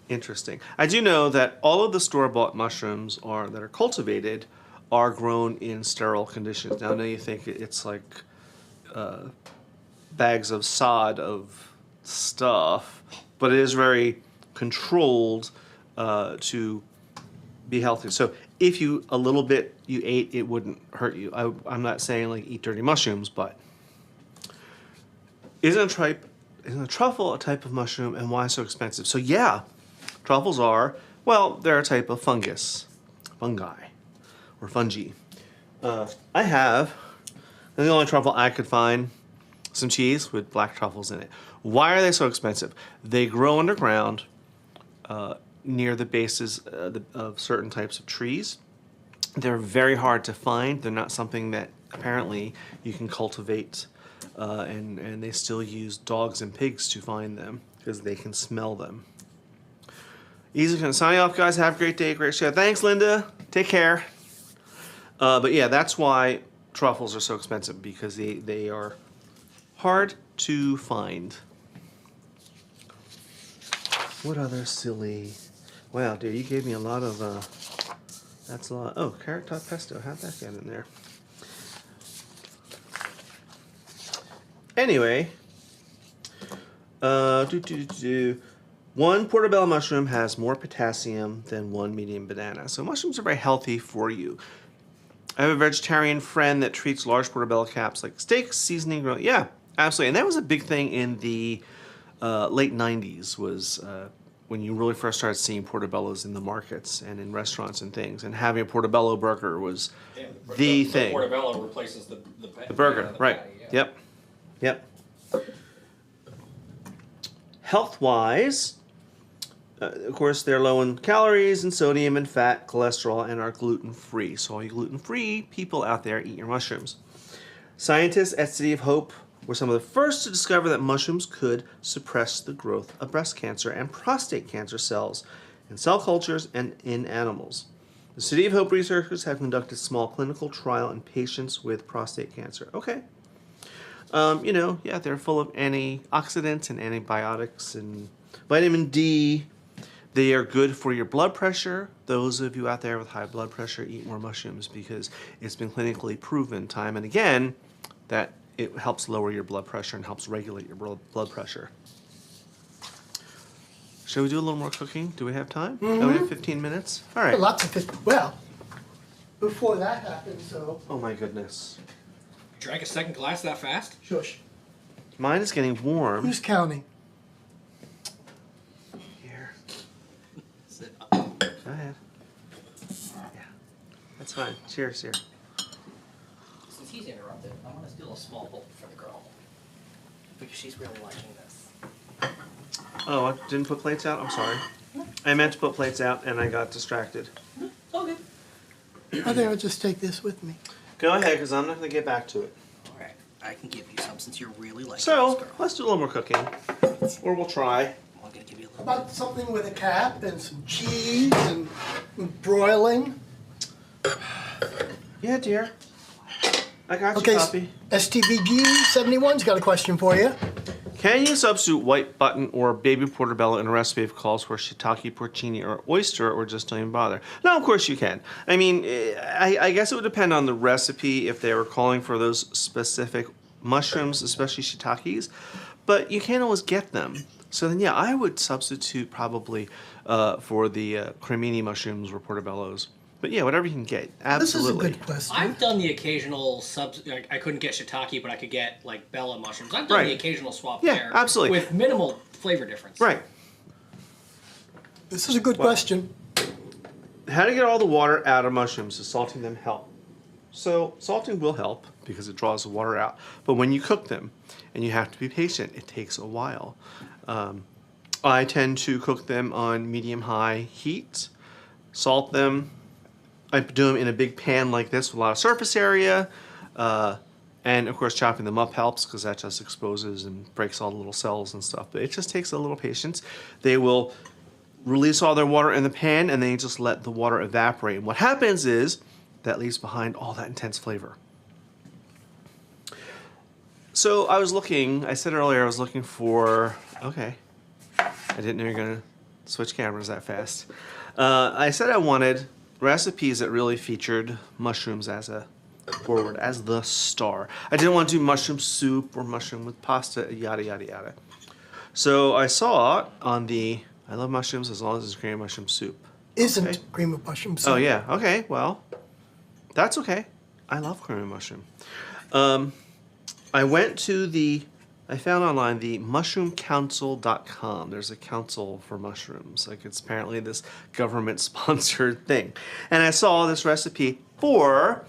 [SPEAKER 1] Interesting. I do know that all of the store-bought mushrooms that are cultivated are grown in sterile conditions. Now, I know you think it's like bags of sod of stuff, but it is very controlled to be healthy. So if you a little bit you ate, it wouldn't hurt you. I'm not saying like eat dirty mushrooms, but isn't a truffle a type of mushroom, and why so expensive? So yeah, truffles are, well, they're a type of fungus, fungi, or fungi. I have, and the only truffle I could find, some cheese with black truffles in it. Why are they so expensive? They grow underground near the bases of certain types of trees. They're very hard to find. They're not something that apparently you can cultivate, and they still use dogs and pigs to find them because they can smell them. Easy to sign off, guys. Have a great day, great show. Thanks, Linda. Take care. But yeah, that's why truffles are so expensive, because they are hard to find. What other silly? Wow, dude, you gave me a lot of. That's a lot. Oh, carrot top pesto. How'd that get in there? Anyway, one portobello mushroom has more potassium than one medium banana. So mushrooms are very healthy for you. I have a vegetarian friend that treats large portobello caps like steaks, seasoning, grill. Yeah, absolutely. And that was a big thing in the late 90s, was when you really first started seeing portobellos in the markets and in restaurants and things. And having a portobello burger was the thing.
[SPEAKER 4] The portobello replaces the
[SPEAKER 1] burger, right.
[SPEAKER 4] Patty, yeah.
[SPEAKER 1] Yep. Health-wise, of course, they're low in calories and sodium and fat, cholesterol, and are gluten-free. So all you gluten-free people out there, eat your mushrooms. Scientists at City of Hope were some of the first to discover that mushrooms could suppress the growth of breast cancer and prostate cancer cells in cell cultures and in animals. The City of Hope researchers have conducted a small clinical trial in patients with prostate cancer. Okay. Yeah, they're full of antioxidants and antibiotics and vitamin D. They are good for your blood pressure. Those of you out there with high blood pressure, eat more mushrooms, because it's been clinically proven time and again that it helps lower your blood pressure and helps regulate your blood pressure. Shall we do a little more cooking? Do we have time? Mm-hmm. Oh, we have 15 minutes? All right.
[SPEAKER 2] Lots of 15. Well, before that happened, so.
[SPEAKER 1] Oh my goodness.
[SPEAKER 4] Drank a second glass that fast?
[SPEAKER 2] Shush.
[SPEAKER 1] Mine is getting warm.
[SPEAKER 2] Who's counting?
[SPEAKER 1] Here.
[SPEAKER 4] Sit up.
[SPEAKER 1] Go ahead. Yeah. That's fine. Cheers here.
[SPEAKER 3] Since he's interrupted, I'm gonna steal a small bowl for the girl. Because she's really liking this.
[SPEAKER 1] Oh, I didn't put plates out? I'm sorry. I meant to put plates out and I got distracted.
[SPEAKER 3] It's all good.
[SPEAKER 2] I think I'll just take this with me.
[SPEAKER 1] Go ahead, because I'm not going to get back to it.
[SPEAKER 3] Alright, I can give you some since you're really liking this,
[SPEAKER 1] So,
[SPEAKER 3] girl.
[SPEAKER 1] let's do a little more cooking. Or we'll try.
[SPEAKER 3] I'm gonna give you a little
[SPEAKER 2] How about something with a cap and some cheese and broiling?
[SPEAKER 1] Yeah, dear. I got you,
[SPEAKER 2] Okay,
[SPEAKER 1] puppy.
[SPEAKER 2] STVG71's got a question for you.
[SPEAKER 1] Can you substitute white button or baby portobello in a recipe if it calls for shiitake, porcini, or oyster, or just don't even bother? No, of course you can. I mean, I guess it would depend on the recipe if they were calling for those specific mushrooms, especially shiitakes, but you can't always get them. So then, yeah, I would substitute probably for the cremini mushrooms or portobellos. But yeah, whatever you can get, absolutely.
[SPEAKER 2] This is a good question.
[SPEAKER 4] I've done the occasional like, I couldn't get shiitake, but I could get like Bella mushrooms. I've done the occasional swap there.
[SPEAKER 1] Absolutely.
[SPEAKER 4] With minimal flavor difference.
[SPEAKER 1] Right.
[SPEAKER 2] This is a good question.
[SPEAKER 1] How to get all the water out of mushrooms? Does salting them help? So salting will help because it draws the water out. But when you cook them, and you have to be patient, it takes a while. I tend to cook them on medium-high heat. salt them. I do them in a big pan like this with a lot of surface area. And of course chopping them up helps because that just exposes and breaks all the little cells and stuff. But it just takes a little patience. They will release all their water in the pan and then you just let the water evaporate. And what happens is that leaves behind all that intense flavor. So I was looking, I said earlier I was looking for, okay, I didn't know you were going to switch cameras that fast. I said I wanted recipes that really featured mushrooms as a forward, as the star. I didn't want to do mushroom soup or mushroom with pasta, yada, yada, yada. So I saw on the, I love mushrooms as long as it's cream of mushroom soup.
[SPEAKER 2] Isn't
[SPEAKER 1] Okay.
[SPEAKER 2] cream of mushroom soup.
[SPEAKER 1] Oh yeah, okay, well, that's okay. I love cream of mushroom. I went to I found online the mushroomcouncil.com. There's a council for mushrooms. Like it's apparently this government sponsored thing. And I saw this recipe for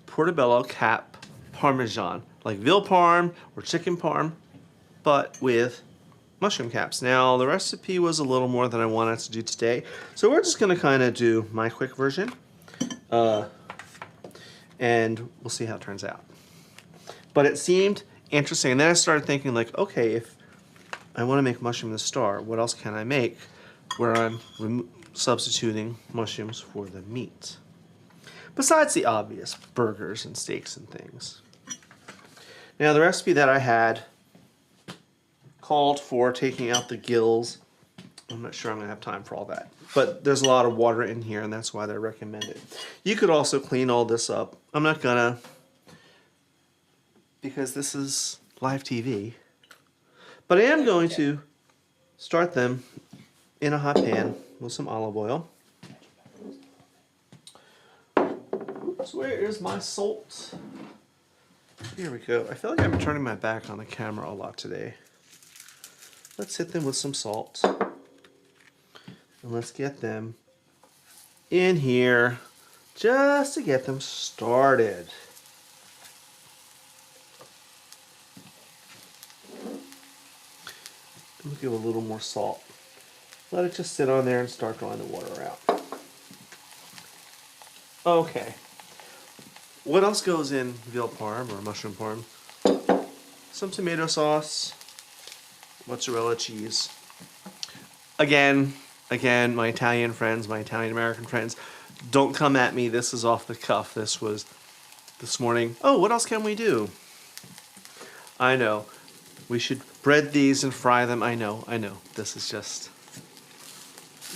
[SPEAKER 1] portobello cap parmesan, like veal parm or chicken parm, but with mushroom caps. Now the recipe was a little more than I wanted to do today, so we're just gonna kind of do my quick version, and we'll see how it turns out. But it seemed interesting, and then I started thinking like, okay, if I want to make mushroom the star, what else can I make where I'm substituting mushrooms for the meat? Besides the obvious burgers and steaks and things. Now the recipe that I had called for taking out the gills. I'm not sure I'm going to have time for all that. But there's a lot of water in here and that's why they're recommended. You could also clean all this up. I'm not going to, because this is live TV. But I am going to start them in a hot pan with some olive oil. Oops, where is my salt? Here we go. I feel like I'm turning my back on the camera a lot today. Let's hit them with some salt. And let's get them in here just to get them started. We'll give a little more salt. Let it just sit on there and start drawing the water out. Okay. What else goes in veal parm or mushroom parm? Some tomato sauce, mozzarella cheese. Again, my Italian friends, my Italian American friends, don't come at me. This is off the cuff. This was this morning. Oh, what else can we do? I know. We should bread these and fry them. I know. This is just...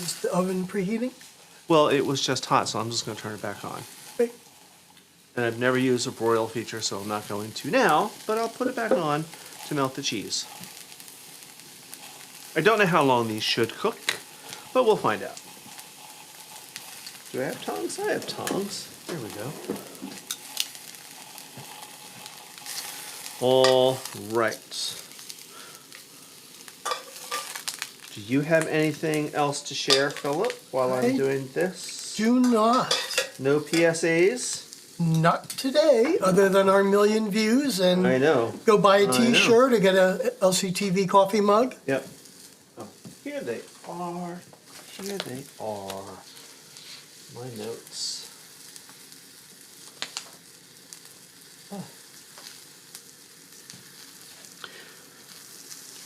[SPEAKER 2] Is the oven preheating?
[SPEAKER 1] Well, it was just hot, so I'm just going to turn it back on.
[SPEAKER 2] Wait.
[SPEAKER 1] And I've never used a broil feature, so I'm not going to now, but I'll put it back on to melt the cheese. I don't know how long these should cook, but we'll find out. Do I have tongs? I have tongs. There we go. All right. Do you have anything else to share, Philip, while I'm doing this?
[SPEAKER 2] Do not.
[SPEAKER 1] No PSAs?
[SPEAKER 2] Not today, other than our 1,000,000 views and
[SPEAKER 1] I know.
[SPEAKER 2] go buy a
[SPEAKER 1] I know.
[SPEAKER 2] t-shirt or get a LCTV coffee mug.
[SPEAKER 1] Yep. Oh, here they are. Here they are. My notes. Oh.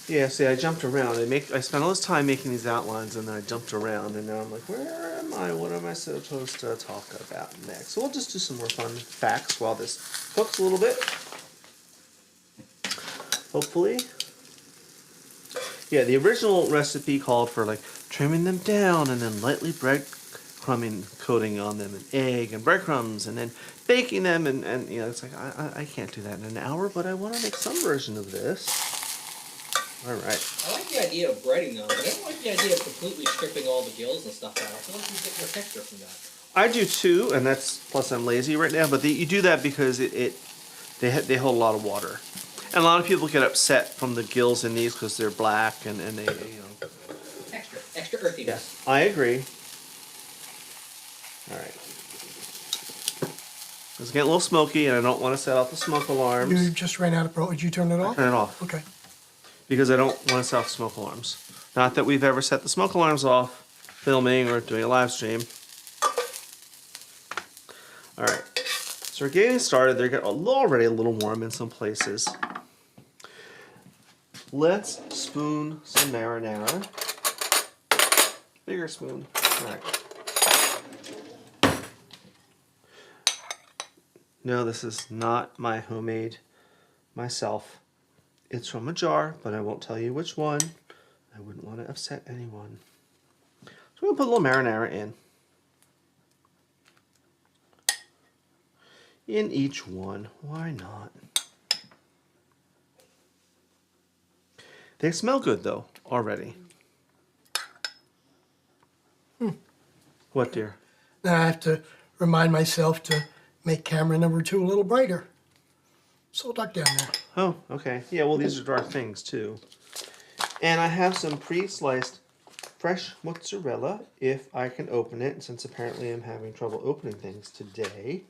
[SPEAKER 1] Yeah, see, I jumped around. I spent all this time making these outlines, and then I jumped around, and now I'm like, where am I? What am I supposed to talk about next? So we'll just do some more fun facts while this cooks a little bit. Hopefully. Yeah, the original recipe called for like trimming them down and then lightly breadcrumbing coating on them and egg and breadcrumbs and then baking them and you know, it's like I can't do that in an hour, but I want to make some version of this. All right.
[SPEAKER 4] I like the idea of breading them, but I don't like the idea of completely stripping all the gills and stuff out. I feel like you get more texture from that.
[SPEAKER 1] I do too, and that's plus I'm lazy right now. But you do that because they hold a lot of water, and a lot of people get upset from the gills in these because they're black and they you know.
[SPEAKER 4] Extra earthiness.
[SPEAKER 1] Yeah, I agree. All right. It's getting a little smoky, and I don't want to set off the smoke alarms.
[SPEAKER 2] You just ran out of pro. Did you turn it off?
[SPEAKER 1] Turn it off.
[SPEAKER 2] Okay.
[SPEAKER 1] Because I don't want to set off smoke alarms. Not that we've ever set the smoke alarms off filming or doing a live stream. All right. So we're getting started. They're already a little warm in some places. Let's spoon some marinara. Bigger spoon. All right. No, this is not my homemade myself. It's from a jar, but I won't tell you which one. I wouldn't want to upset anyone. So we're going to put a little marinara in each one. Why not? They smell good, though, already. What, dear?
[SPEAKER 2] Now I have to remind myself to make camera number 2 a little brighter. So duck down there.
[SPEAKER 1] Oh, okay. Yeah, well, these are dark things, too. And I have some pre-sliced fresh mozzarella, if I can open it, since apparently I'm having trouble opening things today.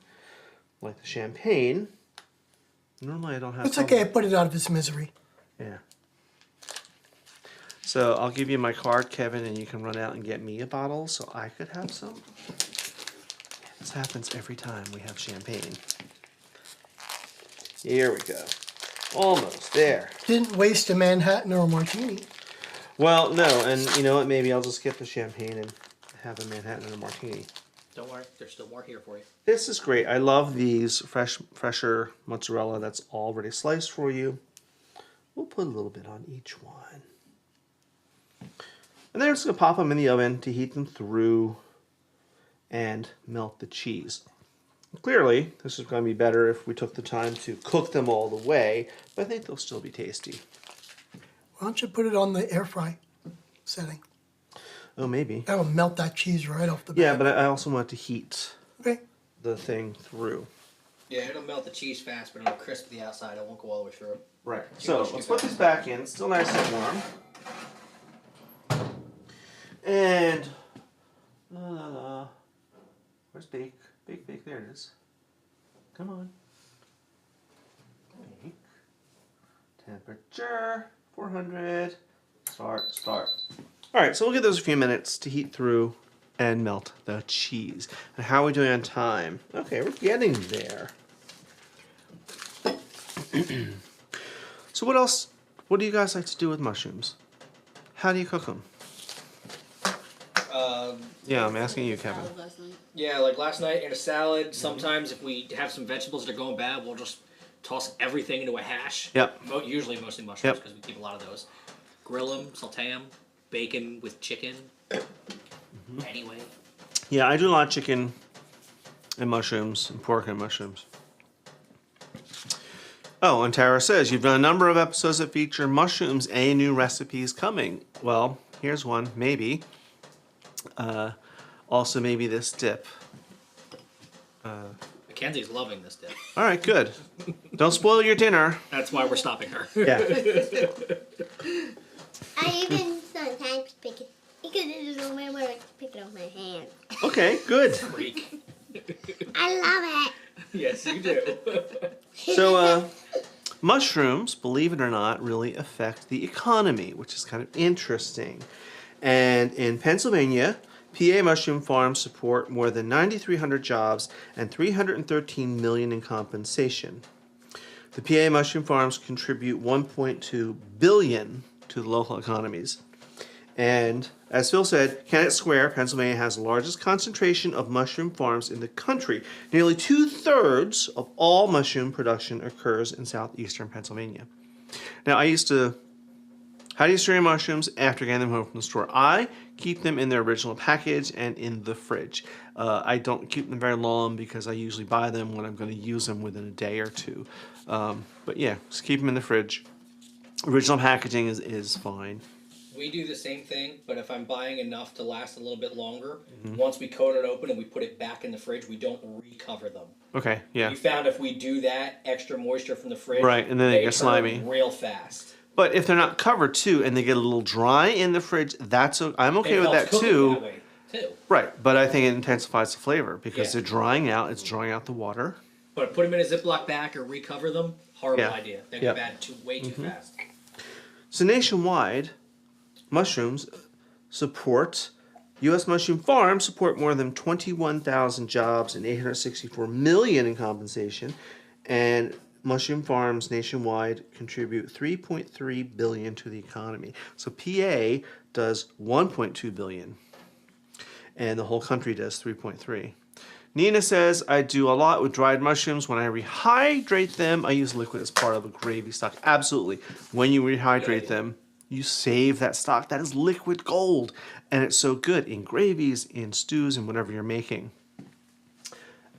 [SPEAKER 1] Like the champagne. Normally I don't have
[SPEAKER 2] It's
[SPEAKER 1] trouble.
[SPEAKER 2] okay, I put it out of its misery.
[SPEAKER 1] Yeah. So I'll give you my card, Kevin, and you can run out and get me a bottle so I could have some. This happens every time we have champagne. Here we go. Almost there.
[SPEAKER 2] Didn't waste a Manhattan or a martini.
[SPEAKER 1] Well, no, and you know what? Maybe I'll just skip the champagne and have a Manhattan and a martini.
[SPEAKER 4] Don't worry, there's still more here for you.
[SPEAKER 1] This is great. I love these fresher mozzarella that's already sliced for you. We'll put a little bit on each one. And then we're just going to pop them in the oven to heat them through and melt the cheese. Clearly, this is going to be better if we took the time to cook them all the way, but I think they'll still be tasty.
[SPEAKER 2] Why don't you put it on the air fry setting?
[SPEAKER 1] Oh, maybe.
[SPEAKER 2] That'll melt that cheese right off the bat.
[SPEAKER 1] Yeah, but I also want to heat
[SPEAKER 2] Okay.
[SPEAKER 1] the thing through.
[SPEAKER 4] Yeah, it'll melt the cheese fast, but it'll crisp the outside. It won't go all the way through.
[SPEAKER 1] Right. So let's put this back in. Still nice and warm. And where's bake? Bake. There it is. Come on. Bake. Temperature 400. Start. All right. So we'll give those a few minutes to heat through and melt the cheese. And how are we doing on time? Okay, we're getting there. So what else? What do you guys like to do with mushrooms? How do you cook them? Yeah, I'm asking you, Kevin.
[SPEAKER 4] Yeah, like last night in a salad. Sometimes if we have some vegetables that are going bad, we'll just toss everything into a hash.
[SPEAKER 1] Yep.
[SPEAKER 4] Usually mostly mushrooms
[SPEAKER 1] Yep.
[SPEAKER 4] because we keep a lot of those. Grill them, saute them, bacon with chicken. Anyway.
[SPEAKER 1] Yeah, I do a lot of chicken and mushrooms and pork and mushrooms. Oh, and Tara says, you've done a number of episodes that feature mushrooms. Any new recipes coming? Well, here's one, maybe. Also, maybe this dip.
[SPEAKER 4] Mackenzie's loving this dip.
[SPEAKER 1] All right, good. Don't spoil your dinner.
[SPEAKER 4] That's why we're stopping her.
[SPEAKER 1] Yeah.
[SPEAKER 5] I even sometimes pick it because it is the only way I can pick it off my hand.
[SPEAKER 1] Okay, good.
[SPEAKER 4] Freak.
[SPEAKER 5] I love it.
[SPEAKER 4] Yes, you do.
[SPEAKER 1] So, mushrooms, believe it or not, really affect the economy, which is kind of interesting. And in Pennsylvania, PA mushroom farms support more than 9,300 jobs and $313 million in compensation. The PA mushroom farms contribute $1.2 billion to the local economies. And as Phil said, Kennett Square, Pennsylvania, has the largest concentration of mushroom farms in the country. Nearly 2/3 of all mushroom production occurs in southeastern Pennsylvania. Now, how do you store your mushrooms after getting them home from the store? I keep them in their original package and in the fridge. I don't keep them very long because I usually buy them when I'm going to use them within a day or two. But yeah, just keep them in the fridge. Original packaging is fine.
[SPEAKER 4] We do the same thing, but if I'm buying enough to last a little bit longer, once we coat it open and we put it back in the fridge, we don't recover them.
[SPEAKER 1] Okay, yeah.
[SPEAKER 4] We found if we do that, extra moisture from the fridge,
[SPEAKER 1] Right, and then they get
[SPEAKER 4] turn
[SPEAKER 1] slimy.
[SPEAKER 4] real fast.
[SPEAKER 1] But if they're not covered too, and they get a little dry in the fridge, I'm okay
[SPEAKER 4] It
[SPEAKER 1] with
[SPEAKER 4] helps
[SPEAKER 1] that
[SPEAKER 4] cook 'em
[SPEAKER 1] too.
[SPEAKER 4] that way, too.
[SPEAKER 1] Right, but I think it intensifies the flavor because
[SPEAKER 4] Yeah.
[SPEAKER 1] they're drying out. It's drawing out the water.
[SPEAKER 4] But put them in a Ziploc bag or recover them, horrible
[SPEAKER 1] Yeah.
[SPEAKER 4] idea. They
[SPEAKER 1] Yeah.
[SPEAKER 4] get bad way too fast.
[SPEAKER 1] So nationwide, mushrooms support U.S. mushroom farms support more than 21,000 jobs and 864 million in compensation, and mushroom farms nationwide contribute 3.3 billion to the economy. So PA does 1.2 billion, and the whole country does 3.3. Nina says, I do a lot with dried mushrooms. When I rehydrate them, I use liquid as part of a gravy stock. Absolutely. When you rehydrate them, you save that stock. That is liquid gold. And it's so good in gravies, in stews, and whatever you're making.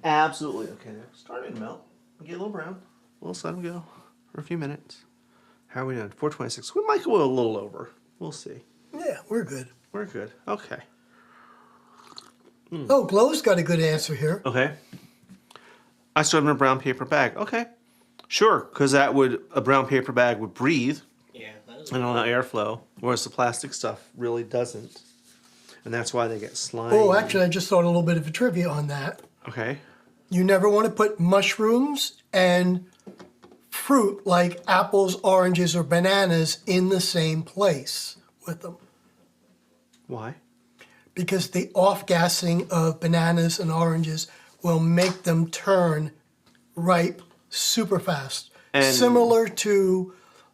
[SPEAKER 1] Absolutely. Okay, they're starting to melt. Get a little brown. We'll let them go for a few minutes. How are we doing? 426. We might go a little over. We'll see.
[SPEAKER 2] Yeah, we're good.
[SPEAKER 1] We're good. Okay.
[SPEAKER 2] Oh, Glow's got a good answer here.
[SPEAKER 1] Okay. I stored them in a brown paper bag. Okay. Sure, because a brown paper bag would breathe
[SPEAKER 4] Yeah, that is
[SPEAKER 1] and allow airflow, whereas the plastic stuff really doesn't. And that's why they get slimy.
[SPEAKER 2] Oh, actually, I just thought a little bit of a trivia on that.
[SPEAKER 1] Okay.
[SPEAKER 2] You never want to put mushrooms and fruit like apples, oranges, or bananas in the same place with them.
[SPEAKER 1] Why?
[SPEAKER 2] Because the off-gassing of bananas and oranges will make them turn ripe super fast.
[SPEAKER 1] And-
[SPEAKER 2] Similar to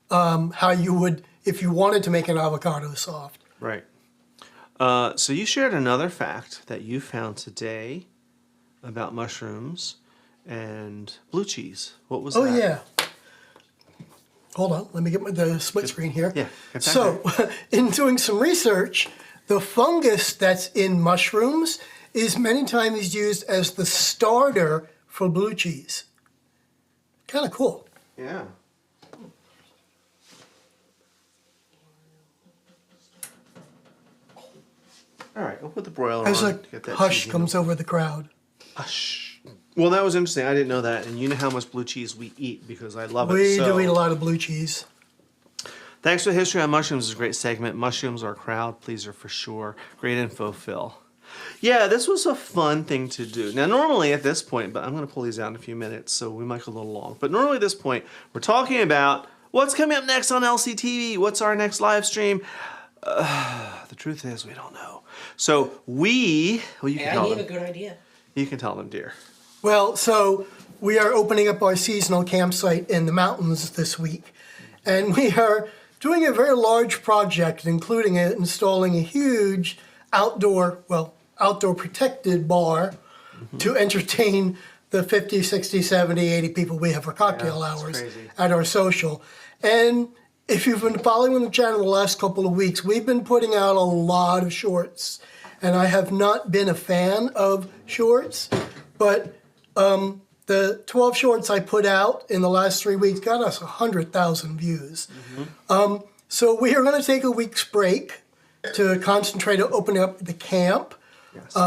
[SPEAKER 2] how you would if you wanted to make an avocado soft.
[SPEAKER 1] Right. So you shared another fact that you found today about mushrooms and blue cheese. What was
[SPEAKER 2] Oh,
[SPEAKER 1] that?
[SPEAKER 2] yeah. Hold on, let me get the split screen here.
[SPEAKER 1] Yeah, get that
[SPEAKER 2] So, in doing some research, the fungus that's in mushrooms is many times used as the starter for blue cheese. Kind of cool.
[SPEAKER 1] Yeah. All right, we'll put the broiler
[SPEAKER 2] As
[SPEAKER 1] on.
[SPEAKER 2] a
[SPEAKER 1] Get that
[SPEAKER 2] hush
[SPEAKER 1] cheesy
[SPEAKER 2] comes over the crowd.
[SPEAKER 1] Hush. Well, that was interesting. I didn't know that. And you know how much blue cheese we eat because I love it.
[SPEAKER 2] We
[SPEAKER 1] so.
[SPEAKER 2] do eat a lot of blue cheese.
[SPEAKER 1] Thanks for the history on mushrooms. It's a great segment. Mushrooms are a crowd pleaser for sure. Great info, Phil. Yeah, this was a fun thing to do. Now, normally at this point, but I'm going to pull these out in a few minutes, so we might go a little long. But normally at this point, we're talking about what's coming up next on LCTV. What's our next live stream? The truth is, we don't know. So well, you can
[SPEAKER 4] Hey, I
[SPEAKER 1] tell
[SPEAKER 4] gave a
[SPEAKER 1] them.
[SPEAKER 4] good idea.
[SPEAKER 1] You can tell them, dear.
[SPEAKER 2] Well, so we are opening up our seasonal campsite in the mountains this week. And we are doing a very large project, including installing a huge outdoor protected bar to entertain the 50, 60, 70, 80 people we have for cocktail
[SPEAKER 1] Yeah, that's
[SPEAKER 2] hours
[SPEAKER 1] crazy.
[SPEAKER 2] at our social. And if you've been following the channel the last couple of weeks, we've been putting out a lot of shorts. And I have not been a fan of shorts, but the 12 shorts I put out in the last 3 weeks got us 100,000 views. So we are going to take a week's break to concentrate on opening up the camp.
[SPEAKER 1] Yes.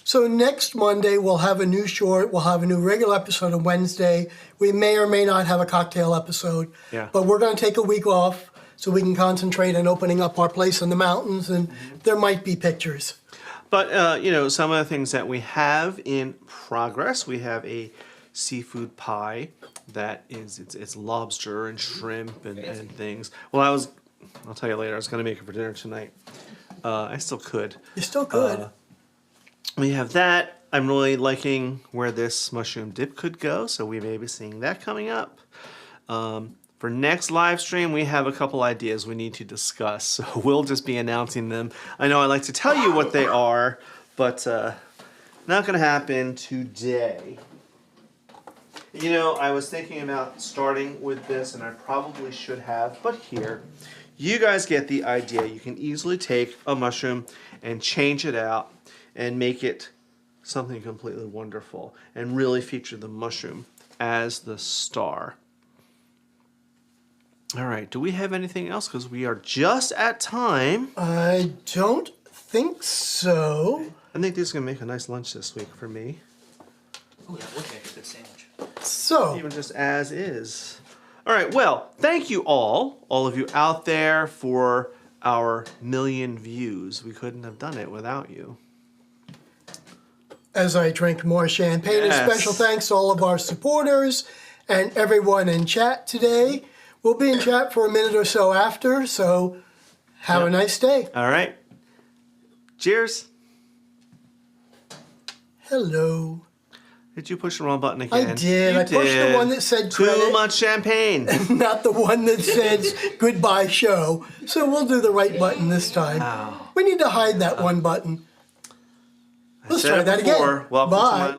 [SPEAKER 2] So next Monday we'll have a new short, we'll have a new regular episode on Wednesday. We may or may not have a cocktail episode,
[SPEAKER 1] Yeah.
[SPEAKER 2] but we're going to take a week off so we can concentrate on opening up our place in the mountains, and there might be pictures.
[SPEAKER 1] But, some of the things that we have in progress, we have a seafood pie that is, it's lobster and shrimp and things. Well, I'll tell you later, I was going to make it for dinner tonight. I still could.
[SPEAKER 2] You still could.
[SPEAKER 1] We have that. I'm really liking where this mushroom dip could go, so we may be seeing that coming up. For next live stream, we have a couple ideas we need to discuss, so we'll just be announcing them. I know I like to tell you what they are, but not going to happen today. I was thinking about starting with this, and I probably should have, but here. You guys get the idea. You can easily take a mushroom and change it out and make it something completely wonderful and really feature the mushroom as the star. All right, do we have anything else? Because we are just at time.
[SPEAKER 2] I don't think so.
[SPEAKER 1] I think this is going to make a nice lunch this week for me.
[SPEAKER 4] Oh yeah, would make a good sandwich.
[SPEAKER 2] So,
[SPEAKER 1] Even just as is. All right, well, thank you all of you out there for our 1 million views. We couldn't have done it without you.
[SPEAKER 2] as I drink more champagne,
[SPEAKER 1] Yes.
[SPEAKER 2] and special thanks to all of our supporters and everyone in chat today. We'll be in chat for a minute or so after, so have a nice day.
[SPEAKER 1] All right. Cheers.
[SPEAKER 2] Hello.
[SPEAKER 1] Did you push the wrong button again?
[SPEAKER 2] I did.
[SPEAKER 1] You
[SPEAKER 2] I pushed the one that said
[SPEAKER 1] Too
[SPEAKER 2] credit.
[SPEAKER 1] much champagne.
[SPEAKER 2] Not the one that says goodbye show. So we'll do the right button this time.
[SPEAKER 1] Wow.
[SPEAKER 2] We need to hide that one button. Let's
[SPEAKER 1] Said
[SPEAKER 2] try
[SPEAKER 1] it
[SPEAKER 2] that
[SPEAKER 1] before.
[SPEAKER 2] again.
[SPEAKER 1] Welcome
[SPEAKER 2] Bye.
[SPEAKER 1] to my